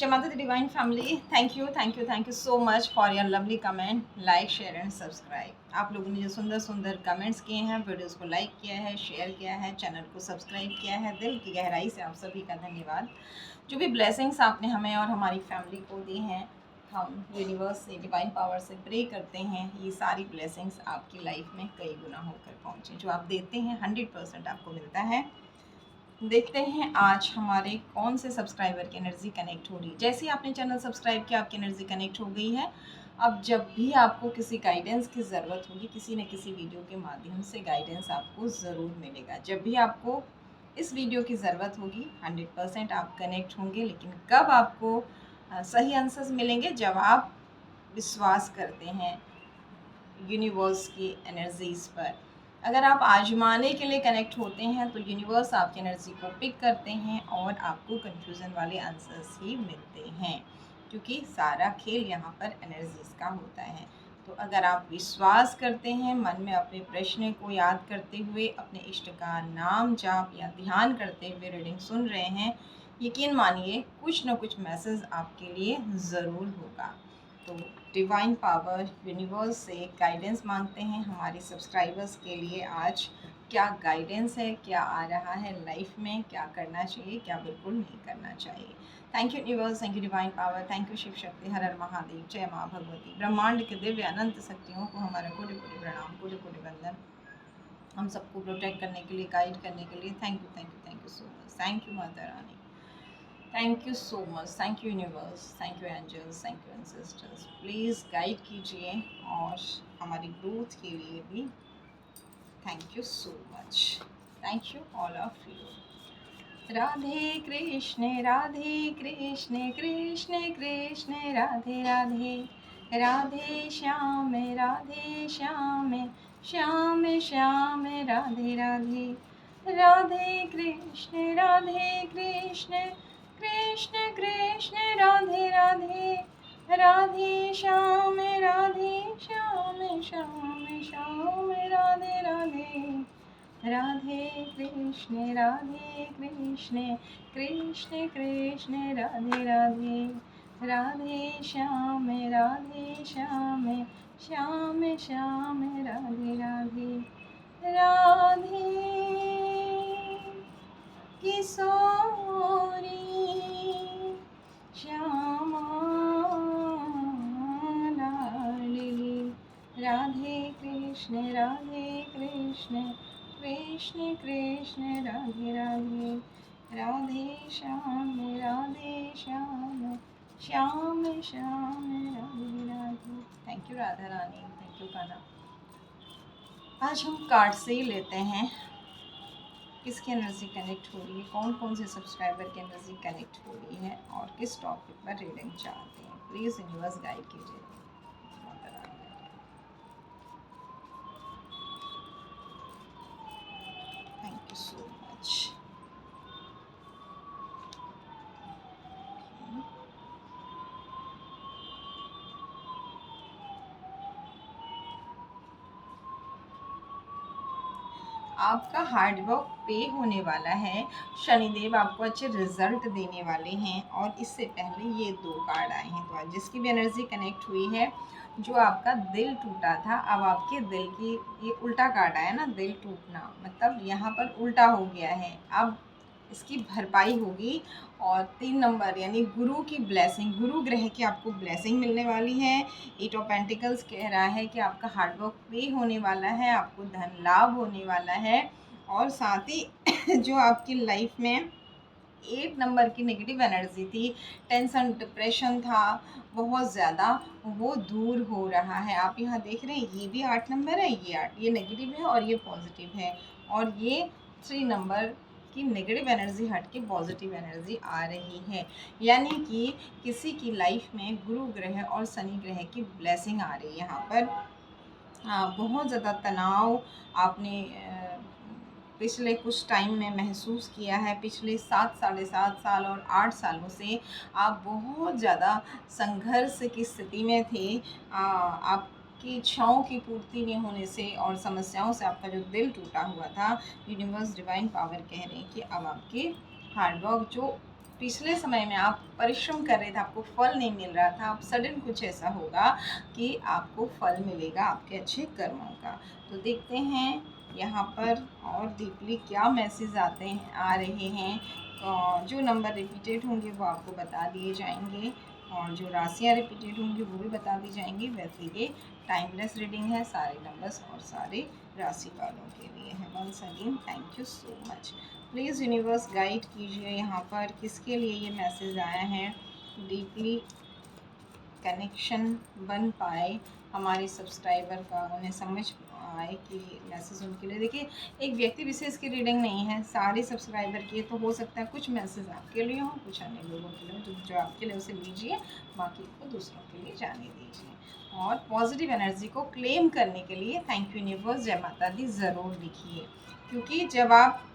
जय माता दी divine family, thank you so much for your lovely comment, like share and subscribe. आप लोगों ने जो सुंदर सुंदर कमेंट्स किए हैं, वीडियोस को लाइक किया है, शेयर किया है, चैनल को सब्सक्राइब किया है, दिल की गहराई से आप सभी का धन्यवाद। जो भी ब्लेसिंग्स आपने हमें और हमारी फैमिली को दी हैं, हम यूनिवर्स से, डिवाइन पावर से प्रे करते हैं ये सारी ब्लेसिंग्स आपकी लाइफ में कई गुना होकर पहुँचे। जो आप देते हैं 100% आपको मिलता है। देखते हैं आज हमारे कौन से सब्सक्राइबर की एनर्जी कनेक्ट हो रही। जैसे ही आपने चैनल सब्सक्राइब किया, आपकी एनर्जी कनेक्ट हो गई है। अब जब भी आपको किसी गाइडेंस की ज़रूरत होगी, किसी न किसी वीडियो के माध्यम से गाइडेंस आपको ज़रूर मिलेगा। जब भी आपको इस वीडियो की ज़रूरत होगी 100% आप कनेक्ट होंगे। लेकिन कब आपको सही आंसर्स मिलेंगे? जब आप विश्वास करते हैं यूनिवर्स की एनर्जीज़ पर। अगर आप आजमाने के लिए कनेक्ट होते हैं तो यूनिवर्स आपकी एनर्जी को पिक करते हैं और आपको कन्फ्यूज़न वाले आंसर्स ही मिलते हैं, क्योंकि सारा खेल यहाँ पर एनर्जीज़ का होता है। तो अगर आप विश्वास करते हैं, मन में अपने प्रश्न को याद करते हुए अपने इष्ट का नाम जाप या ध्यान करते हुए रीडिंग सुन रहे हैं, यकीन मानिए कुछ न कुछ मैसेज आपके लिए ज़रूर होगा। तो डिवाइन पावर यूनिवर्स से गाइडेंस मांगते हैं हमारे सब्सक्राइबर्स के लिए। आज क्या गाइडेंस है, क्या आ रहा है लाइफ में, क्या करना चाहिए, क्या बिल्कुल नहीं करना चाहिए। Thank you universe, thank you divine power, thank you Shiva Shakti, हर हर महादेव, जय माँ भगवती। ब्रह्मांड के दिव्य अनंत शक्तियों को हमारा कोटि कोटि प्रणाम, कोटि कोटि वंदन। हम सबको प्रोटेक्ट करने के लिए, गाइड करने के लिए thank you so much. Thank you Mata Rani, thank you so much. Thank you universe, thank you angels, thank you ancestors. Please guide कीजिए और हमारी ग्रोथ के लिए भी thank you so much. Thank you all of you. Radhe Krishna Krishna Krishna Radhe Radhe, Radhe Shyam Shyam Shyam Radhe Radhe, Radhe Krishna Krishna Krishna Krishna Radhe Radhe, Radhe Shyam Shyam Shyam Radhe Radhe, Radhe Krishna Krishna Krishna Krishna Radhe Radhe, Radhe Shyam Shyam Shyam Radhe Radhe, Radhe Kishori Shyama Ladli, Radhe Krishna Krishna Krishna Krishna Radhe Radhe, Radhe Shyam Shyam Shyam Radhe Radhe. Thank you Radha Rani, thank you Kanha. आज हम card से ही लेते हैं किसकी एनर्जी कनेक्ट हो रही है, कौन कौन से सब्सक्राइबर की एनर्जी कनेक्ट हो रही है और किस टॉपिक पर रीडिंग चाहते हैं। प्लीज़ यूनिवर्स गाइड कीजिए। Thank you so much. आपका हार्ड वर्क पे होने वाला है। शनिदेव आपको अच्छे रिजल्ट देने वाले हैं। और इससे पहले ये 2 कार्ड आए हैं, तो आज जिसकी भी एनर्जी कनेक्ट हुई है, जो आपका दिल टूटा था, अब आपके दिल की ये उल्टा कार्ड आया ना, दिल टूटना मतलब यहाँ पर उल्टा हो गया है। अब इसकी भरपाई होगी। और 3 नंबर यानी गुरु की ब्लेसिंग, गुरु ग्रह की आपको ब्लेसिंग मिलने वाली है। 8 ऑफ पेंटिकल्स कह रहा है कि आपका हार्डवर्क पे होने वाला है, आपको धन लाभ होने वाला है। और साथ ही जो आपकी लाइफ में 8 नंबर की नेगेटिव एनर्जी थी, टेंशन डिप्रेशन था बहुत ज़्यादा, वो दूर हो रहा है। आप यहाँ देख रहे हैं ये भी 8 नंबर है, ये 8, ये नेगेटिव है और ये पॉजिटिव है। और ये 3 नंबर की नेगेटिव एनर्जी हट के पॉजिटिव एनर्जी आ रही है। यानी कि किसी की लाइफ में गुरु ग्रह और शनि ग्रह की ब्लेसिंग आ रही है यहाँ पर। बहुत ज़्यादा तनाव आपने पिछले कुछ टाइम में महसूस किया है। पिछले 7 साढ़े 7 साल और 8 सालों से आप बहुत ज़्यादा संघर्ष की स्थिति में थे। आपकी इच्छाओं की पूर्ति नहीं होने से और समस्याओं से आपका जो दिल टूटा हुआ था, यूनिवर्स डिवाइन पावर कह रहे हैं कि अब आपके हार्डवर्क जो पिछले समय में आप परिश्रम कर रहे थे, आपको फल नहीं मिल रहा था, अब सडन कुछ ऐसा होगा कि आपको फल मिलेगा आपके अच्छे कर्मों का। तो देखते हैं यहाँ पर और डीपली क्या मैसेज आते हैं, आ रहे हैं। जो नंबर रिपीटेड होंगे वो आपको बता दिए जाएंगे और जो राशियाँ रिपीटेड होंगी वो भी बता दी जाएंगी। वैसे ये टाइमलेस रीडिंग है, सारे नंबर्स और सारे राशि वालों के लिए है। Once again thank you so much. Please universe guide कीजिए यहाँ पर किसके लिए ये मैसेज आया है, डीपली कनेक्शन बन पाए हमारे सब्सक्राइबर का, उन्हें समझ आए कि मैसेज उनके लिए। देखिए, एक व्यक्ति विशेष की रीडिंग नहीं है, सारे सब्सक्राइबर की। तो हो सकता है कुछ मैसेज आपके लिए हो, कुछ अन्य लोगों के लिए हो। जो आपके लिए उसे लीजिए, बाकी को दूसरों के लिए जाने दीजिए। और पॉजिटिव एनर्जी को क्लेम करने के लिए थैंक यू यूनिवर्स, जय माता दी ज़रूर लिखिए, क्योंकि जब आप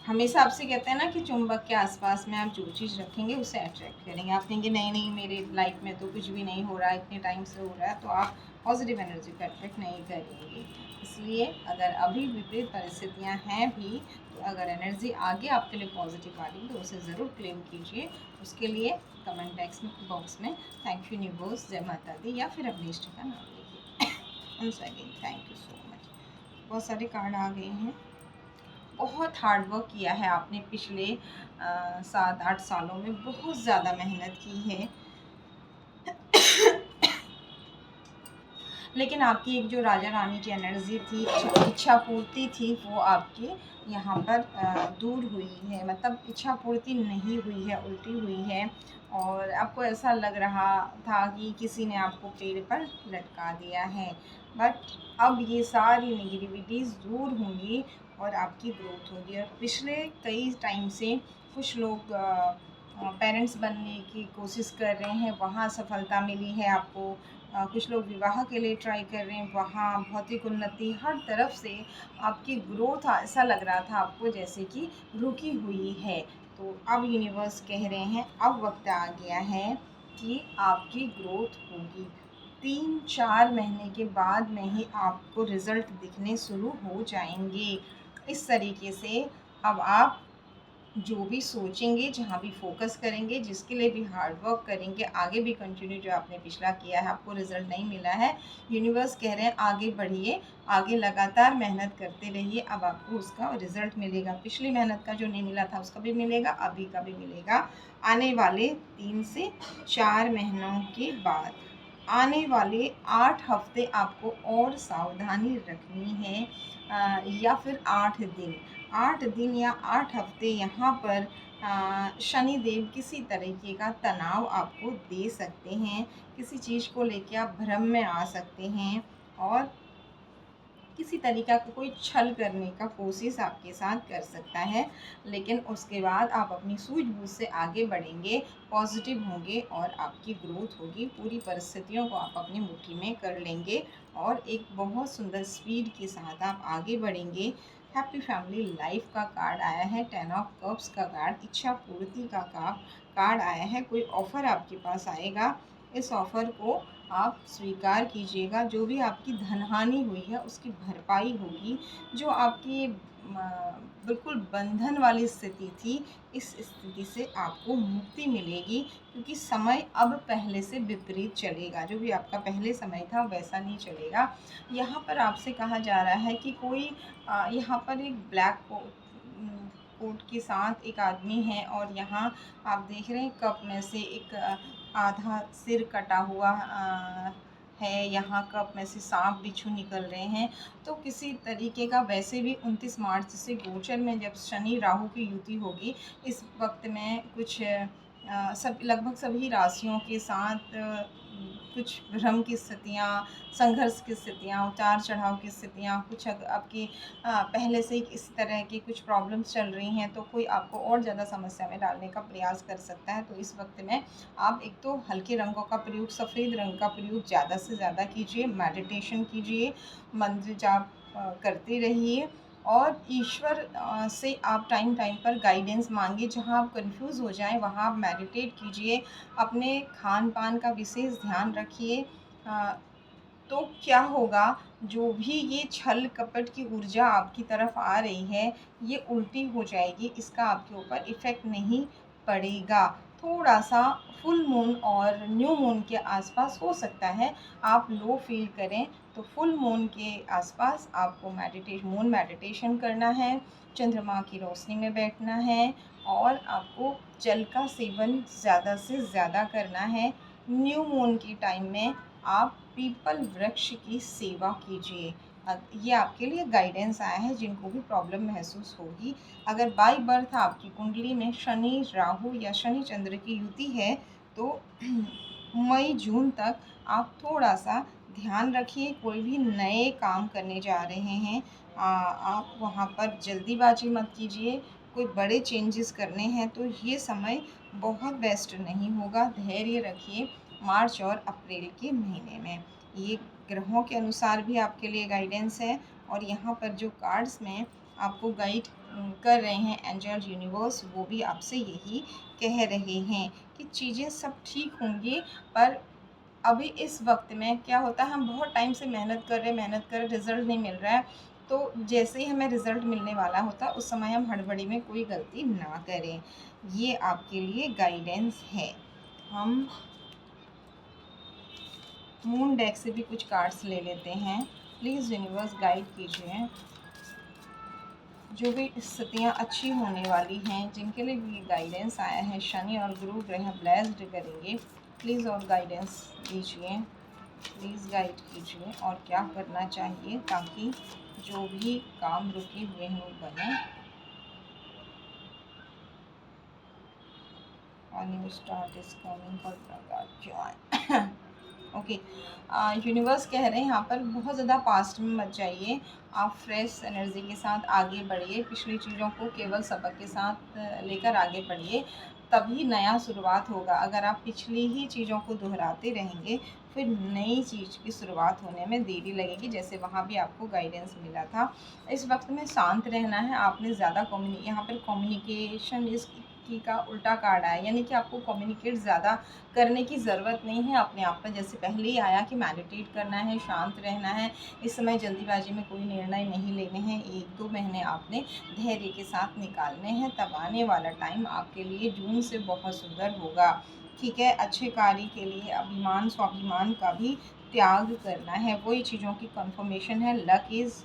हमेशा आपसे कहते हैं ना कि चुंबक के आसपास में आप जो चीज़ रखेंगे उसे अट्रैक्ट करेंगे। आप कहेंगे नहीं नहीं मेरे लाइफ में तो कुछ भी नहीं हो रहा, इतने टाइम से हो रहा है, तो आप पॉजिटिव एनर्जी को अट्रैक्ट नहीं करेंगे। इसलिए अगर अभी विपरीत परिस्थितियां हैं भी, तो अगर एनर्जी आगे आपके लिए पॉजिटिव आ रही तो उसे ज़रूर क्लेम कीजिए। उसके लिए कमेंट बॉक्स में थैंक यू यूनिवर्स, जय माता दी या फिर अपने इष्ट का नाम लिखिए। Once again thank you so much. बहुत सारे कार्ड आ गए हैं। बहुत हार्ड वर्क किया है आपने पिछले 7-8 सालों में, बहुत ज़्यादा मेहनत की है। लेकिन आपकी एक जो राजा रानी की एनर्जी थी, इच्छा पूर्ति थी, वो आपकी यहाँ पर दूर हुई है। मतलब इच्छा पूर्ति नहीं हुई है, उल्टी हुई है। और आपको ऐसा लग रहा था कि किसी ने आपको पेड़ पर लटका दिया है। बट अब ये सारी नेगेटिविटीज़ दूर होंगी और आपकी ग्रोथ होगी। और पिछले कई टाइम से कुछ लोग पेरेंट्स बनने की कोशिश कर रहे हैं, वहाँ सफलता मिली है आपको। कुछ लोग विवाह के लिए ट्राई कर रहे हैं, वहाँ भौतिक उन्नति, हर तरफ से आपकी ग्रोथ ऐसा लग रहा था आपको जैसे कि रुकी हुई है। तो अब यूनिवर्स कह रहे हैं अब वक्त आ गया है कि आपकी ग्रोथ होगी। 3-4 महीने के बाद में ही आपको रिज़ल्ट दिखने शुरू हो जाएंगे। इस तरीके से अब आप जो भी सोचेंगे, जहाँ भी फोकस करेंगे, जिसके लिए भी हार्ड वर्क करेंगे, आगे भी कंटिन्यू जो आपने पिछला किया है, आपको रिजल्ट नहीं मिला है, यूनिवर्स कह रहे हैं आगे बढ़िए, आगे लगातार मेहनत करते रहिए, अब आपको उसका रिजल्ट मिलेगा। पिछली मेहनत का जो नहीं मिला था उसका भी मिलेगा, अभी का भी मिलेगा। आने वाले 3 से 4 महीनों के बाद, आने वाले 8 हफ्ते आपको और सावधानी रखनी है, या फिर 8 दिन या 8 हफ्ते यहाँ पर शनि देव किसी तरीके का तनाव आपको दे सकते हैं। किसी चीज़ को लेकर आप भ्रम में आ सकते हैं और किसी तरीका का कोई छल करने का कोशिश आपके साथ कर सकता है। लेकिन उसके बाद आप अपनी सूझबूझ से आगे बढ़ेंगे, पॉजिटिव होंगे और आपकी ग्रोथ होगी। पूरी परिस्थितियों को आप अपनी मुट्ठी में कर लेंगे और एक बहुत सुंदर स्पीड के साथ आप आगे बढ़ेंगे। हैप्पी फैमिली लाइफ का कार्ड आया है, 10 ऑफ कप्स का कार्ड, इच्छा पूर्ति का कार्ड आया है। कोई ऑफ़र आपके पास आएगा, इस ऑफ़र को आप स्वीकार कीजिएगा। जो भी आपकी धनहानि हुई है उसकी भरपाई होगी। जो आपकी बिल्कुल बंधन वाली स्थिति थी, इस स्थिति से आपको मुक्ति मिलेगी, क्योंकि समय अब पहले से विपरीत चलेगा। जो भी आपका पहले समय था वैसा नहीं चलेगा। यहाँ पर आपसे कहा जा रहा है कि कोई यहाँ पर एक ब्लैक कोट के साथ एक आदमी है और यहाँ आप देख रहे हैं कप में से एक आधा सिर कटा हुआ है। यहाँ कप में से सांप बिच्छू निकल रहे हैं। तो किसी तरीके का, वैसे भी 29 मार्च से गोचर में जब शनि राहु की युति होगी, इस वक्त में कुछ सब लगभग सभी राशियों के साथ कुछ भ्रम की स्थितियाँ, संघर्ष की स्थितियाँ, उतार चढ़ाव की स्थितियाँ, कुछ आपकी पहले से ही इस तरह की कुछ प्रॉब्लम्स चल रही हैं, तो कोई आपको और ज़्यादा समस्या में डालने का प्रयास कर सकता है। तो इस वक्त में आप एक तो हल्के रंगों का प्रयोग, सफ़ेद रंग का प्रयोग ज़्यादा से ज़्यादा कीजिए, मेडिटेशन कीजिए, मंत्र जाप करते रहिए और ईश्वर से आप टाइम टाइम पर गाइडेंस मांगिए। जहाँ आप कंफ्यूज हो जाएं वहाँ आप मेडिटेट कीजिए, अपने खान पान का विशेष ध्यान रखिए। तो क्या होगा, जो भी ये छल कपट की ऊर्जा आपकी तरफ आ रही है ये उल्टी हो जाएगी, इसका आपके ऊपर इफ़ेक्ट नहीं पड़ेगा। थोड़ा-सा फुल मून और न्यू मून के आसपास हो सकता है आप लो फ़ील करें, तो फुल मून के आसपास आपको मून मेडिटेशन करना है, चंद्रमा की रोशनी में बैठना है और आपको जल का सेवन ज़्यादा से ज़्यादा करना है। न्यू मून की टाइम में आप पीपल वृक्ष की सेवा कीजिए। ये आपके लिए गाइडेंस आया है जिनको भी प्रॉब्लम महसूस होगी। अगर बाय बर्थ आपकी कुंडली में शनि राहु या शनि चंद्र की युति है तो मई जून तक आप थोड़ा सा ध्यान रखिए। कोई भी नए काम करने जा रहे हैं आप वहाँ पर जल्दीबाजी मत कीजिए। कोई बड़े चेंजेस करने हैं तो ये समय बहुत बेस्ट नहीं होगा। धैर्य रखिए मार्च और अप्रैल के महीने में। ये ग्रहों के अनुसार भी आपके लिए गाइडेंस है और यहाँ पर जो कार्ड्स में आपको गाइड कर रहे हैं एंजल्स यूनिवर्स, वो भी आपसे यही कह रहे हैं कि चीज़ें सब ठीक होंगी। पर अभी इस वक्त में क्या होता है, हम बहुत टाइम से मेहनत कर रहे रिज़ल्ट नहीं मिल रहा है, तो जैसे ही हमें रिज़ल्ट मिलने वाला होता है उस समय हम हड़बड़ी में कोई गलती ना करें। ये आपके लिए गाइडेंस है। हम मून डेक से भी कुछ कार्ड्स ले लेते हैं। प्लीज़ यूनिवर्स गाइड कीजिए जो भी स्थितियाँ अच्छी होने वाली हैं, जिनके लिए भी गाइडेंस आया है। शनि और गुरु ग्रह ब्लेस्ड करेंगे, प्लीज़ और गाइडेंस दीजिए, प्लीज़ गाइड कीजिए और क्या करना चाहिए ताकि जो भी काम रुके हुए हैं वो बने और new start is coming for Joy. Okay, universe कह रहे हैं यहाँ पर बहुत ज़्यादा पास्ट में मत जाइए। आप फ्रेश एनर्जी के साथ आगे बढ़िए, पिछली चीज़ों को केवल सबक के साथ लेकर आगे बढ़िए, तभी नया शुरुआत होगा। अगर आप पिछली ही चीज़ों को दोहराते रहेंगे फिर नई चीज़ की शुरुआत होने में देरी लगेगी, जैसे वहाँ भी आपको गाइडेंस मिला था। इस वक्त में शांत रहना है। आपने ज़्यादा यहाँ पर कम्युनिकेशन इस की का उल्टा कार्ड आया, यानी कि आपको कम्युनिकेट ज़्यादा करने की ज़रूरत नहीं है। अपने आप पर जैसे पहले ही आया कि मेडिटेट करना है, शांत रहना है। इस समय जल्दीबाजी में कोई निर्णय नहीं लेने हैं। 1-2 महीने आपने धैर्य के साथ निकालने हैं, तब आने वाला टाइम आपके लिए जून से बहुत सुंदर होगा। ठीक है, अच्छे कार्य के लिए अभिमान स्वाभिमान का भी त्याग करना है। वही चीज़ों की कंफर्मेशन है, luck is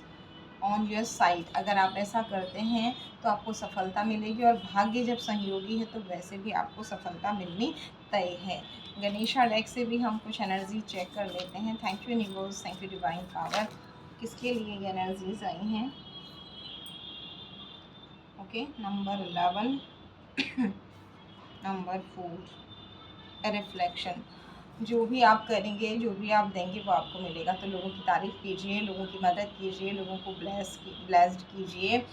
on your side. अगर आप ऐसा करते हैं तो आपको सफलता मिलेगी और भाग्य जब सहयोगी है तो वैसे भी आपको सफलता मिलनी तय है। गणेशा डेक से भी हम कुछ एनर्जी चेक कर लेते हैं। Thank you universe, thank you divine power. किसके लिए ये एनर्जीज आई हैं? Okay, number 11 number 4 reflection. जो भी आप करेंगे, जो भी आप देंगे वो आपको मिलेगा। तो लोगों की तारीफ़ कीजिए, लोगों की मदद कीजिए, लोगों को ब्लेस्ड कीजिए,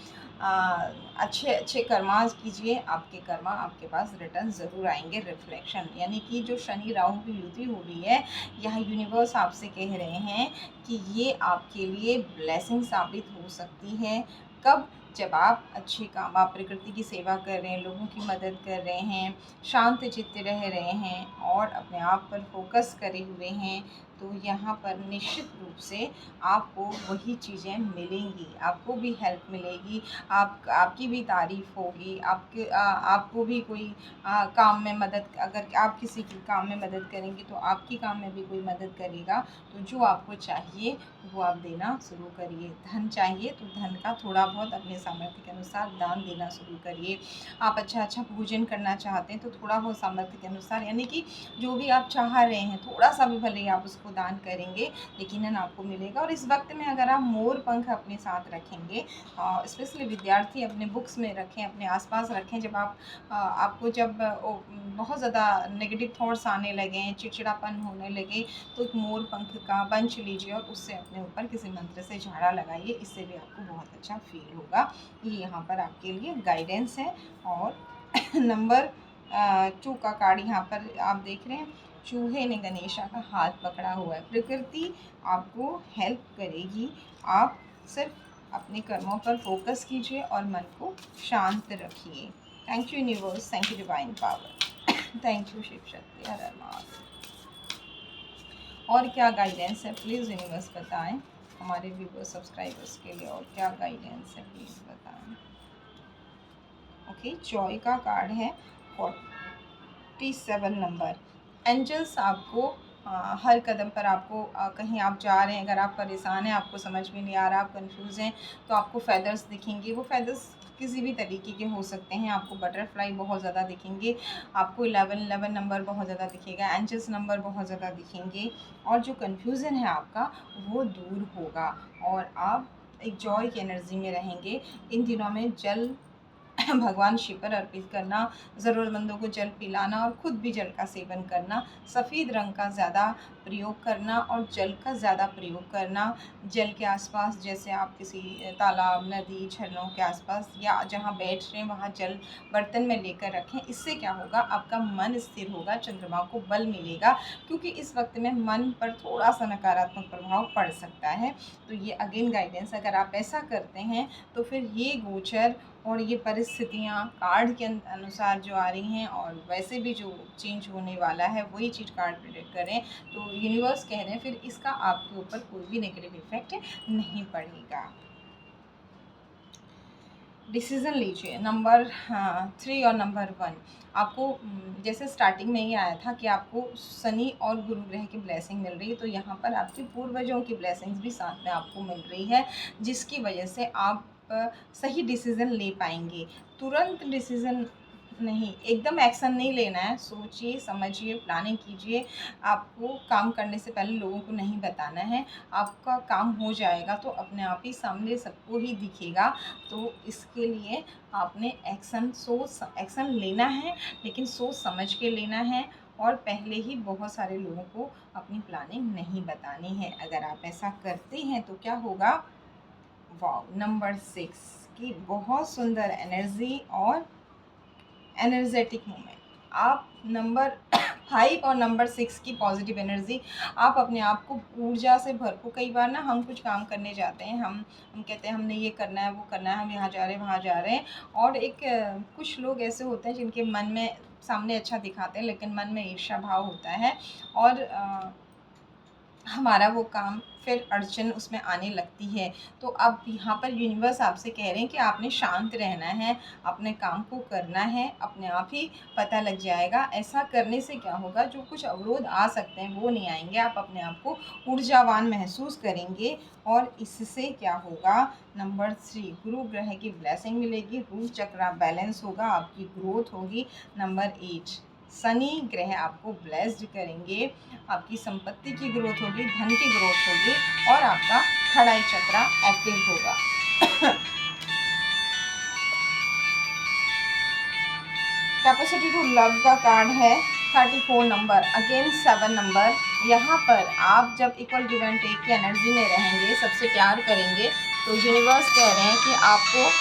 अच्छे अच्छे कर्मास कीजिए। आपके कर्मा आपके पास रिटर्न ज़रूर आएंगे। रिफ्लेक्शन यानी कि जो शनि राहु की युति हो रही है, यह यूनिवर्स आपसे कह रहे हैं कि ये आपके लिए ब्लेसिंग साबित हो सकती है। कब? जब आप अच्छे काम, आप प्रकृति की सेवा कर रहे हैं, लोगों की मदद कर रहे हैं, शांत चित्त रह रहे हैं और अपने आप पर फोकस करे हुए हैं, तो यहाँ पर निश्चित रूप से आपको वही चीज़ें मिलेंगी। आपको भी हेल्प मिलेगी, आपकी भी तारीफ़ होगी, आपको भी कोई काम में मदद, अगर आप किसी की काम में मदद करेंगे तो आपकी काम में भी कोई मदद करेगा। तो जो आपको चाहिए वो आप देना शुरू करिए। धन चाहिए तो धन का थोड़ा बहुत अपने सामर्थ्य के अनुसार दान देना शुरू करिए। आप अच्छा भोजन करना चाहते हैं तो थोड़ा बहुत सामर्थ्य के अनुसार, यानी कि जो भी आप चाह रहे हैं थोड़ा सा भी भले आप उसको दान करेंगे, यकीनन आपको मिलेगा। और इस वक्त में अगर आप मोर पंख अपने साथ रखेंगे, स्पेशली विद्यार्थी अपने बुक्स में रखें, अपने आसपास रखें। जब आपको जब बहुत ज़्यादा नेगेटिव थॉट्स आने लगें, चिड़चिड़ापन होने लगे, तो एक मोर पंख का बंच लीजिए और उससे अपने ऊपर किसी मंत्र से झाड़ा लगाइए। इससे भी आपको बहुत अच्छा फील होगा। ये यहाँ पर आपके लिए गाइडेंस है। और नंबर 2 का कार्ड यहाँ पर आप देख रहे हैं, चूहे ने गणेशा का हाथ पकड़ा हुआ है। प्रकृति आपको हेल्प करेगी। आप सिर्फ अपने कर्मों पर फोकस कीजिए और मन को शांत रखिए। Thank you universe, thank you divine power, thank you Shiva Shakti, हर हर महादेव। और क्या गाइडेंस है प्लीज़ यूनिवर्स बताएं हमारे व्यूअर्स सब्सक्राइबर्स के लिए, और क्या गाइडेंस है प्लीज़ बताएं। ओके, जॉय का कार्ड है 47 नंबर। एंजल्स आपको हर कदम पर आपको कहीं आप जा रहे हैं, अगर आप परेशान हैं, आपको समझ में नहीं आ रहा, आप कंफ्यूज हैं, तो आपको फेदर्स दिखेंगे। वो फेदर्स किसी भी तरीके के हो सकते हैं। आपको बटरफ्लाई बहुत ज़्यादा दिखेंगे, आपको 11 नंबर बहुत ज़्यादा दिखेगा, एंजल्स नंबर बहुत ज़्यादा दिखेंगे, और जो कन्फ्यूज़न है आपका वो दूर होगा और आप एक जॉय की एनर्जी में रहेंगे। इन दिनों में जल भगवान शिव पर अर्पित करना, ज़रूरतमंदों को जल पिलाना और ख़ुद भी जल का सेवन करना, सफ़ेद रंग का ज़्यादा प्रयोग करना और जल का ज़्यादा प्रयोग करना। जल के आसपास, जैसे आप किसी तालाब, नदी, झरनों के आसपास या जहाँ बैठ रहे हैं वहाँ जल बर्तन में लेकर रखें। इससे क्या होगा, आपका मन स्थिर होगा, चंद्रमा को बल मिलेगा, क्योंकि इस वक्त में मन पर थोड़ा सा नकारात्मक प्रभाव पड़ सकता है। तो ये अगेन गाइडेंस, अगर आप ऐसा करते हैं तो फिर ये गोचर और ये परिस्थितियाँ कार्ड के अनुसार जो आ रही हैं और वैसे भी जो चेंज होने वाला है वही चीज़ कार्ड प्रेडिक्ट करें, तो यूनिवर्स कह रहे हैं फिर इसका आपके ऊपर कोई भी नेगेटिव इफेक्ट नहीं पड़ेगा। डिसीज़न लीजिए नंबर 3 और नंबर 1। आपको जैसे स्टार्टिंग में ही आया था कि आपको शनि और गुरु ग्रह की ब्लेसिंग मिल रही है, तो यहाँ पर आपके पूर्वजों की ब्लेसिंग्स भी साथ में आपको मिल रही है, जिसकी वजह से आप सही डिसीज़न ले पाएंगे। तुरंत डिसीज़न नहीं, एकदम एक्शन नहीं लेना है, सोचिए समझिए प्लानिंग कीजिए। आपको काम करने से पहले लोगों को नहीं बताना है, आपका काम हो जाएगा तो अपने आप ही सामने सबको ही दिखेगा। तो इसके लिए आपने एक्शन लेना है, लेकिन सोच समझ के लेना है, और पहले ही बहुत सारे लोगों को अपनी प्लानिंग नहीं बतानी है। अगर आप ऐसा करते हैं तो क्या होगा, वाव, नंबर 6 की बहुत सुंदर एनर्जी और एनर्जेटिक मोमेंट। आप नंबर 5 और नंबर 6 की पॉजिटिव एनर्जी, आप अपने आप को ऊर्जा से भरपूर। कई बार ना हम कुछ काम करने जाते हैं, हम कहते हैं हमने ये करना है, वो करना है, हम यहाँ जा रहे हैं, वहाँ जा रहे हैं, और एक कुछ लोग ऐसे होते हैं जिनके मन में सामने अच्छा दिखाते हैं लेकिन मन में ईर्ष्या भाव होता है, और हमारा वो काम फिर अड़चन उसमें आने लगती है। तो अब यहाँ पर यूनिवर्स आपसे कह रहे हैं कि आपने शांत रहना है, अपने काम को करना है, अपने आप ही पता लग जाएगा। ऐसा करने से क्या होगा, जो कुछ अवरोध आ सकते हैं वो नहीं आएंगे, आप अपने आप को ऊर्जावान महसूस करेंगे, और इससे क्या होगा, नंबर 3 गुरु ग्रह की ब्लेसिंग मिलेगी, रूट चक्र बैलेंस होगा, आपकी ग्रोथ होगी। नंबर 8 शनि ग्रह आपको ब्लेस्ड करेंगे, आपकी संपत्ति की ग्रोथ होगी, धन की ग्रोथ होगी, और आपका खड़ाई चक्र एक्टिव होगा। कैपेसिटी टू लव का कार्ड है 34 नंबर, अगेन 7 नंबर। यहाँ पर आप जब इक्वल गिव एंड टेक की एनर्जी में रहेंगे, सबसे प्यार करेंगे, तो यूनिवर्स कह रहे हैं कि आपको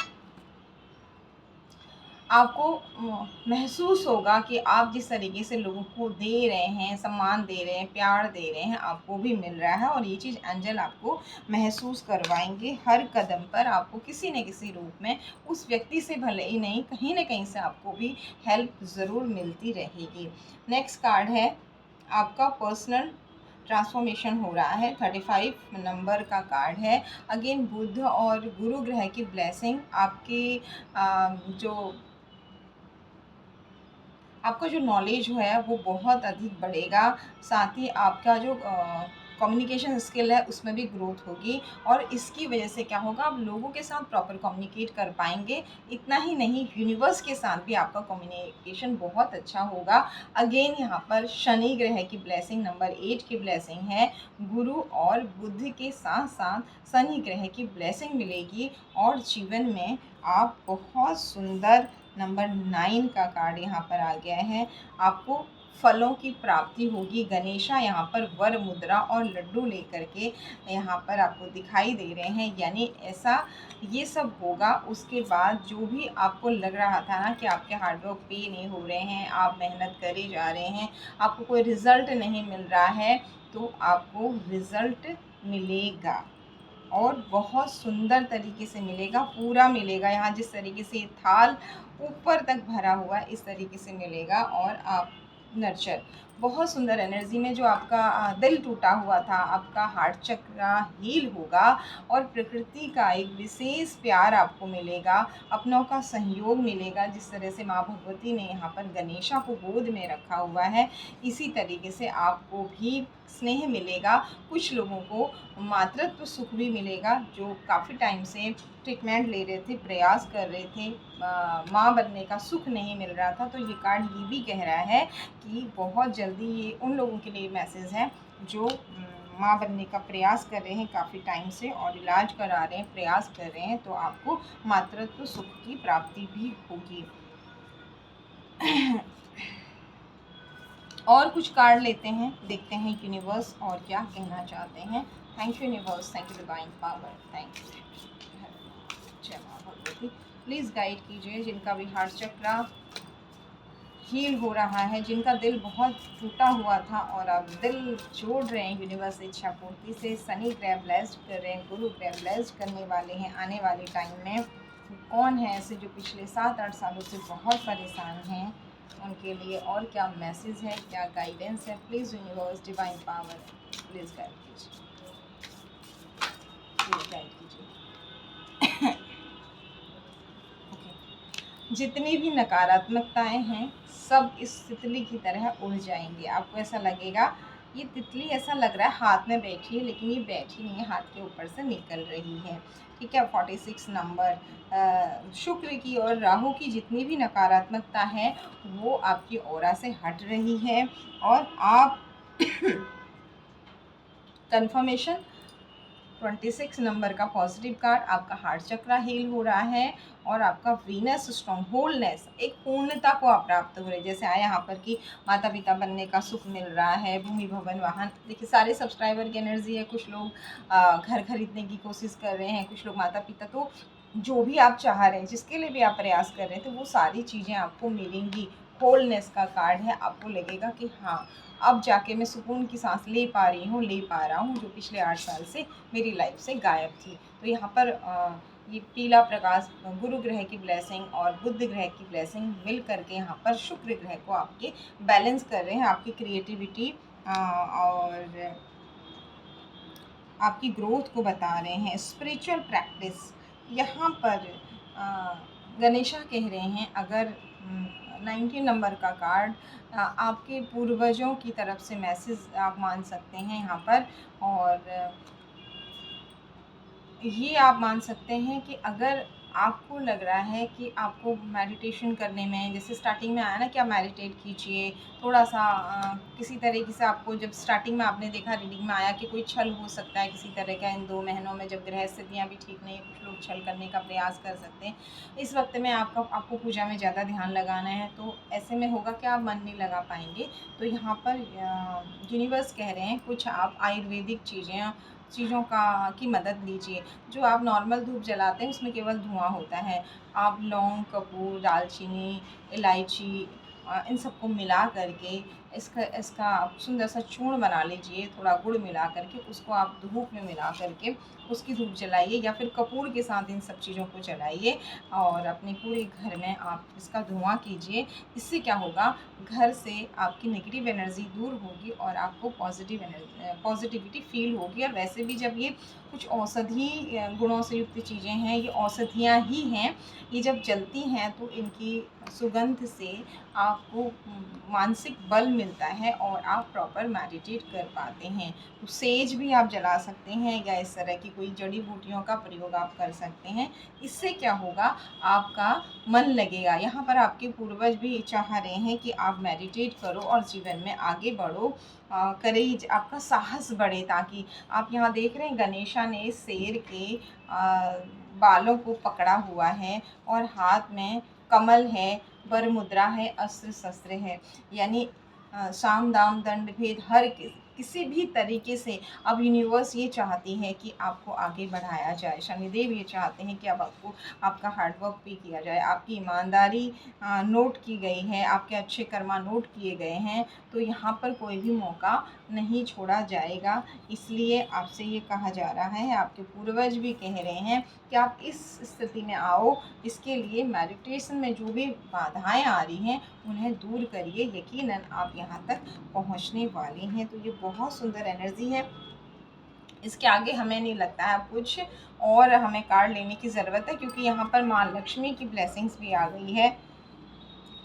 महसूस होगा कि आप जिस तरीके से लोगों को दे रहे हैं, सम्मान दे रहे हैं, प्यार दे रहे हैं, आपको भी मिल रहा है, और ये चीज़ एंजल आपको महसूस करवाएंगे। हर कदम पर आपको किसी न किसी रूप में, उस व्यक्ति से भले ही नहीं, कहीं ना कहीं से आपको भी हेल्प ज़रूर मिलती रहेगी। नेक्स्ट कार्ड है आपका पर्सनल ट्रांसफॉर्मेशन हो रहा है, 35 नंबर का कार्ड है। अगेन बुध और गुरु ग्रह की ब्लेसिंग आपकी आपका जो नॉलेज है वो बहुत अधिक बढ़ेगा, साथ ही आपका जो कम्युनिकेशन स्किल है उसमें भी ग्रोथ होगी, और इसकी वजह से क्या होगा, आप लोगों के साथ प्रॉपर कम्युनिकेट कर पाएंगे। इतना ही नहीं, यूनिवर्स के साथ भी आपका कम्युनिकेशन बहुत अच्छा होगा। अगेन यहाँ पर शनि ग्रह की ब्लेसिंग, नंबर 8 की ब्लेसिंग है, गुरु और बुध के साथ साथ शनि ग्रह की ब्लेसिंग मिलेगी, और जीवन में आप बहुत सुंदर, नंबर 9 का कार्ड यहाँ पर आ गया है, आपको फलों की प्राप्ति होगी। गणेशा यहाँ पर वर मुद्रा और लड्डू लेकर के यहाँ पर आपको दिखाई दे रहे हैं, यानी ऐसा ये सब होगा। उसके बाद जो भी आपको लग रहा था ना कि आपके हार्डवर्क पे नहीं हो रहे हैं, आप मेहनत करे जा रहे हैं, आपको कोई रिज़ल्ट नहीं मिल रहा है, तो आपको रिज़ल्ट मिलेगा, और बहुत सुंदर तरीके से मिलेगा, पूरा मिलेगा। यहाँ जिस तरीके से थाल ऊपर तक भरा हुआ है इस तरीके से मिलेगा, और आप नर्चर। बहुत सुंदर एनर्जी में जो आपका दिल टूटा हुआ था, आपका हार्ट चक्र हील होगा और प्रकृति का एक विशेष प्यार आपको मिलेगा, अपनों का सहयोग मिलेगा। जिस तरह से माँ भगवती ने यहाँ पर गणेशा को गोद में रखा हुआ है, इसी तरीके से आपको भी स्नेह मिलेगा। कुछ लोगों को मातृत्व सुख भी मिलेगा, जो काफ़ी टाइम से ट्रीटमेंट ले रहे थे, प्रयास कर रहे थे, माँ बनने का सुख नहीं मिल रहा था। तो ये कार्ड ये भी कह रहा है कि बहुत जल्दी, ये उन लोगों के लिए मैसेज है जो माँ बनने का प्रयास कर रहे हैं काफ़ी टाइम से और इलाज करा रहे हैं, प्रयास कर रहे हैं, तो आपको मातृत्व सुख की प्राप्ति भी होगी। और कुछ कार्ड लेते हैं, देखते हैं यूनिवर्स और क्या कहना चाहते हैं। Thank you universe, thank you divine power, thank you जय माँ भगवती। प्लीज़ गाइड कीजिए जिनका भी हार्ट चक्र हील हो रहा है, जिनका दिल बहुत टूटा हुआ था और अब दिल जोड़ रहे हैं यूनिवर्स इच्छा पूर्ति से। शनि ग्रह ब्लेस्ड कर रहे हैं, गुरु ग्रह ब्लेस्ड करने वाले हैं आने वाले टाइम में। कौन है ऐसे जो पिछले 7-8 सालों से बहुत परेशान हैं, उनके लिए और क्या मैसेज है, क्या गाइडेंस है। Please universe divine power, please guide कीजिए, प्लीज़ गाइड कीजिए। जितनी भी नकारात्मकताएं हैं सब इस तितली की तरह उड़ जाएंगे। आपको ऐसा लगेगा, ये तितली ऐसा लग रहा है हाथ में बैठी है, लेकिन ये बैठी नहीं है, हाथ के ऊपर से निकल रही है। ठीक है, 46 नंबर। शुक्र की और राहु की जितनी भी नकारात्मकता है वो आपकी ऑरा से हट रही है और आप कंफर्मेशन 26 नंबर का पॉजिटिव कार्ड, आपका हार्ट चक्र हील हो रहा है और आपका वीनस स्ट्रॉन्ग होलनेस, एक पूर्णता को आप प्राप्त हो रहे हैं। जैसे आया यहाँ पर कि माता पिता बनने का सुख मिल रहा है, भूमि भवन वाहन। देखिए सारे सब्सक्राइबर की एनर्जी है। कुछ लोग घर खरीदने की कोशिश कर रहे हैं, कुछ लोग माता पिता। तो जो भी आप चाह रहे हैं, जिसके लिए भी आप प्रयास कर रहे हैं, तो वो सारी चीज़ें आपको मिलेंगी। होलनेस का कार्ड है, आपको लगेगा कि हाँ अब जाके मैं सुकून की सांस ले पा रही हूँ, ले पा रहा हूँ, जो पिछले 8 साल से मेरी लाइफ से गायब थी। तो यहाँ पर ये पीला प्रकाश गुरु ग्रह की ब्लेसिंग और बुध ग्रह की ब्लेसिंग मिल करके यहाँ पर शुक्र ग्रह को आपके बैलेंस कर रहे हैं। आपकी क्रिएटिविटी और आपकी ग्रोथ को बता रहे हैं। स्पिरिचुअल प्रैक्टिस यहाँ पर गणेशा कह रहे हैं। अगर 19 नंबर का कार्ड आपके पूर्वजों की तरफ से मैसेज आप मान सकते हैं यहाँ पर। और ये आप मान सकते हैं कि अगर आपको लग रहा है कि आपको मेडिटेशन करने में, जैसे स्टार्टिंग में आया ना कि आप मेडिटेट कीजिए थोड़ा सा, किसी तरीके से आपको, जब स्टार्टिंग में आपने देखा रीडिंग में आया कि कोई छल हो सकता है किसी तरह का इन 2 महीनों में, जब ग्रह स्थितियाँ भी ठीक नहीं है, कुछ लोग छल करने का प्रयास कर सकते हैं। इस वक्त में आपको पूजा में ज़्यादा ध्यान लगाना है, तो ऐसे में होगा कि आप मन नहीं लगा पाएंगे। तो यहाँ पर यूनिवर्स कह रहे हैं कुछ आप आयुर्वेदिक चीज़ों की मदद लीजिए। जो आप नॉर्मल धूप जलाते हैं उसमें केवल धुआं होता है। आप लौंग, कपूर, दालचीनी, इलायची, इन सबको मिला करके इसका आप सुंदर सा चूर्ण बना लीजिए। थोड़ा गुड़ मिला करके उसको आप धूप में मिला करके उसकी धूप जलाइए, या फिर कपूर के साथ इन सब चीज़ों को जलाइए और अपने पूरे घर में आप इसका धुआं कीजिए। इससे क्या होगा, घर से आपकी नेगेटिव एनर्जी दूर होगी और आपको पॉजिटिविटी फील होगी। और वैसे भी जब ये कुछ औषधि गुणों से युक्त चीज़ें हैं, ये औषधियाँ ही हैं, ये जब जलती हैं तो इनकी सुगंध से आपको मानसिक बल मिलता है और आप प्रॉपर मेडिटेट कर पाते हैं। तो सेज भी आप जला सकते हैं या इस तरह की कोई जड़ी बूटियों का प्रयोग आप कर सकते हैं। इससे क्या होगा, आपका मन लगेगा। यहाँ पर आपके पूर्वज भी चाह रहे हैं कि आप मेडिटेट करो और जीवन में आगे बढ़ो, करेज, आपका साहस बढ़े। ताकि आप यहाँ देख रहे हैं गणेशा ने शेर के बालों को पकड़ा हुआ है और हाथ में कमल है, वर मुद्रा है, अस्त्र शस्त्र है। यानी साम दाम दंड भेद हर किसी भी तरीके से अब यूनिवर्स ये चाहती है कि आपको आगे बढ़ाया जाए। शनिदेव ये चाहते हैं कि अब आपको आपका हार्डवर्क भी किया जाए, आपकी ईमानदारी नोट की गई है, आपके अच्छे कर्मा नोट किए गए हैं। तो यहाँ पर कोई भी मौका नहीं छोड़ा जाएगा। इसलिए आपसे ये कहा जा रहा है, आपके पूर्वज भी कह रहे हैं कि आप इस स्थिति में आओ। इसके लिए मेडिटेशन में जो भी बाधाएं आ रही हैं उन्हें दूर करिए। यकीनन आप यहाँ तक पहुँचने वाले हैं। तो ये बहुत सुंदर एनर्जी है। इसके आगे हमें नहीं लगता है अब कुछ और हमें कार्ड लेने की ज़रूरत है, क्योंकि यहाँ पर माँ लक्ष्मी की ब्लेसिंग्स भी आ गई है।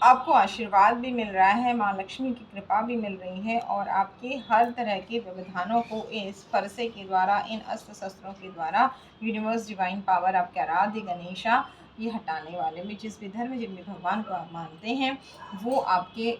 आपको आशीर्वाद भी मिल रहा है, माँ लक्ष्मी की कृपा भी मिल रही है, और आपके हर तरह के व्यवधानों को इस फरसे के द्वारा, इन अस्त्र शस्त्रों के द्वारा यूनिवर्स डिवाइन पावर, आपके आराध्य गणेशा ये हटाने वाले भी। जिस भी धर्म, जिन भी भगवान को आप मानते हैं, वो आपके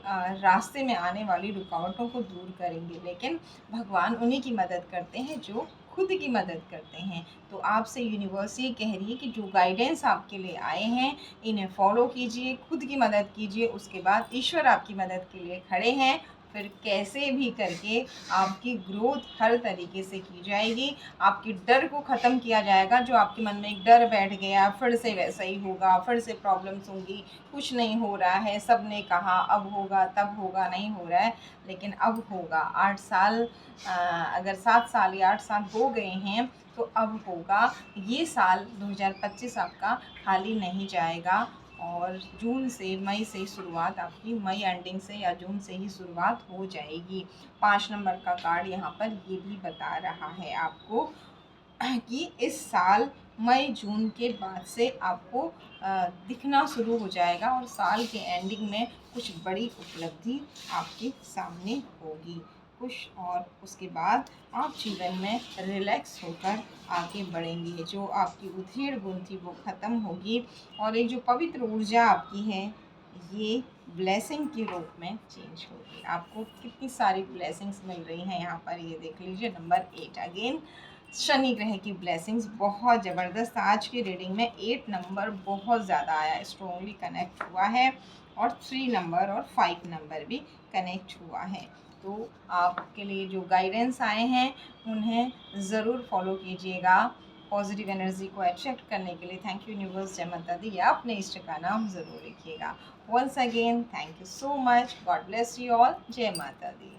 रास्ते में आने वाली रुकावटों को दूर करेंगे। लेकिन भगवान उन्हीं की मदद करते हैं जो खुद की मदद करते हैं। तो आपसे यूनिवर्स ये कह रही है कि जो गाइडेंस आपके लिए आए हैं इन्हें फॉलो कीजिए, खुद की मदद कीजिए, उसके बाद ईश्वर आपकी मदद के लिए खड़े हैं। फिर कैसे भी करके आपकी ग्रोथ हर तरीके से की जाएगी। आपके डर को ख़त्म किया जाएगा। जो आपके मन में एक डर बैठ गया, फिर से वैसा ही होगा, फिर से प्रॉब्लम्स होंगी, कुछ नहीं हो रहा है, सब ने कहा अब होगा तब होगा, नहीं हो रहा है लेकिन अब होगा। 8 साल अगर 7 साल या 8 साल हो गए हैं तो अब होगा। ये साल 2025 आपका खाली नहीं जाएगा। और जून से, मई से शुरुआत आपकी, मई एंडिंग से या जून से ही शुरुआत हो जाएगी। 5 नंबर का कार्ड यहाँ पर ये भी बता रहा है आपको कि इस साल मई जून के बाद से आपको दिखना शुरू हो जाएगा, और साल के एंडिंग में कुछ बड़ी उपलब्धि आपके सामने होगी कुछ। और उसके बाद आप जीवन में रिलैक्स होकर आगे बढ़ेंगे। जो आपकी उधेड़ बुन थी वो ख़त्म होगी, और एक जो पवित्र ऊर्जा आपकी है ये ब्लेसिंग के रूप में चेंज होगी। आपको कितनी सारी ब्लेसिंग्स मिल रही हैं यहाँ पर, ये देख लीजिए। नंबर 8 अगेन शनि ग्रह की ब्लेसिंग्स बहुत ज़बरदस्त। आज की रीडिंग में 8 नंबर बहुत ज़्यादा आया, स्ट्रॉन्गली कनेक्ट हुआ है, और 3 नंबर और 5 नंबर भी कनेक्ट हुआ है। तो आपके लिए जो गाइडेंस आए हैं उन्हें ज़रूर फॉलो कीजिएगा पॉजिटिव एनर्जी को अट्रैक्ट करने के लिए। थैंक यू यूनिवर्स, जय माता दी। या अपने इष्ट का नाम ज़रूर लिखिएगा। Once again thank you so much. God bless you all. जय माता दी।